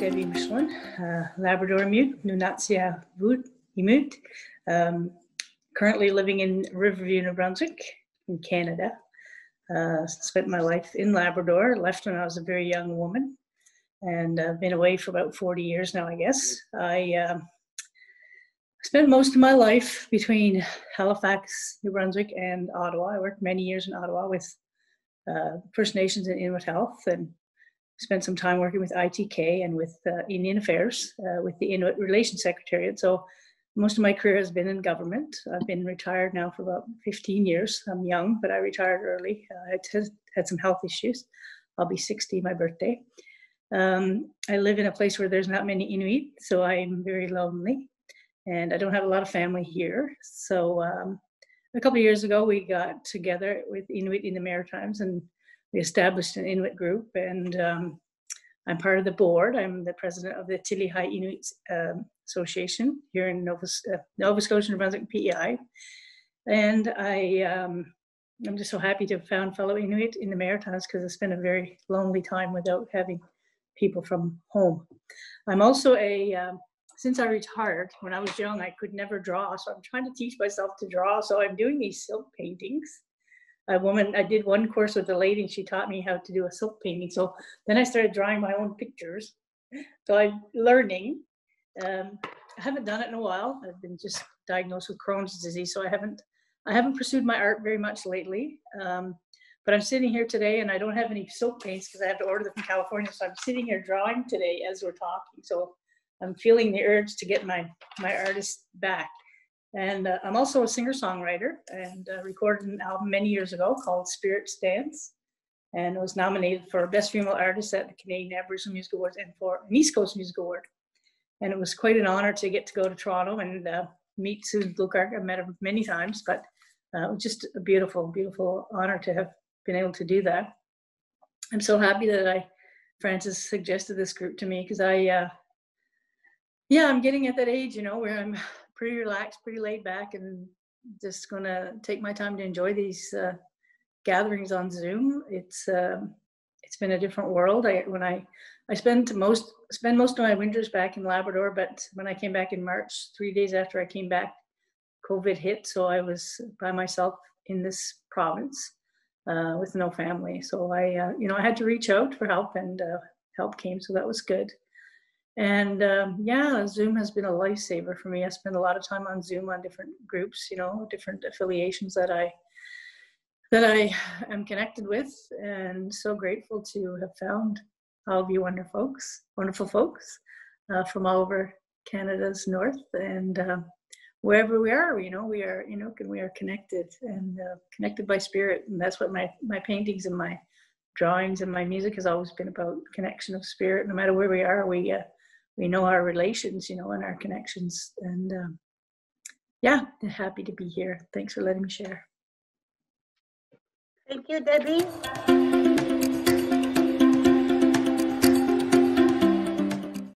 Debbie Michelin, Labrador Inuit, Inuit, currently living in Riverview, New Brunswick, in Canada. Spent my life in Labrador, left when I was a very young woman, and been away for about 40 years now, I guess. I spent most of my life between Halifax, New Brunswick, and Ottawa. I worked many years in Ottawa with First Nations and Inuit Health, and spent some time working with ITK and with Indian Affairs, with the Inuit Relations Secretariat. So most of my career has been in government. I've been retired now for about 15 years. I'm young, but I retired early. I had some health issues. I'll be 60 my birthday. I live in a place where there's not many Inuit, so I'm very lonely. And I don't have a lot of family here. So a couple of years ago, we got together with Inuit in the Maritimes, and we established an Inuit group, and I'm part of the board. I'm the president of the Tillihai Inuit Association here in Nova Scotia, New Brunswick, PEI. And I'm just so happy to have found fellow Inuit in the Maritimes, because it's been a very lonely time without having people from home. I'm also since I retired, when I was young, I could never draw. So I'm trying to teach myself to draw. So I'm doing these silk paintings. I did one course with a lady, and she taught me how to do a silk painting. So then I started drawing my own pictures. So I'm learning. I haven't done it in a while. I've been just diagnosed with Crohn's disease, so I haven't pursued my art very much lately. But I'm sitting here today, and I don't have any silk paints because I have to order them from California. So I'm sitting here drawing today as we're talking. So I'm feeling the urge to get my artist back. And I'm also a singer-songwriter, and recorded an album many years ago called Spirits Dance, and was nominated for Best Female Artist at the Canadian Aboriginal Music Awards and for an East Coast Music Award. And it was quite an honor to get to go to Toronto and meet Susan Bluekark. I've met her many times, but it was just a beautiful, beautiful honor to have been able to do that. I'm so happy that Francis suggested this group to me, because I'm getting at that age, where I'm pretty relaxed, pretty laid back, and just gonna take my time to enjoy these gatherings on Zoom. It's been a different world. I spend most of my winters back in Labrador, but when I came back in March, 3 days after I came back, COVID hit, so I was by myself in this province with no family. So I had to reach out for help, and help came, so that was good. And Zoom has been a lifesaver for me. I spend a lot of time on Zoom on different groups, different affiliations that I am connected with, and so grateful to have found all of you wonderful folks from all over Canada's north, and wherever we are, we are Inuk, and we are connected, and connected by spirit. And that's what my paintings and my drawings and my music has always been about: connection of spirit. No matter where we are, we know our relations, and our connections. And happy to be here. Thanks for letting me share. Thank you, Debbie.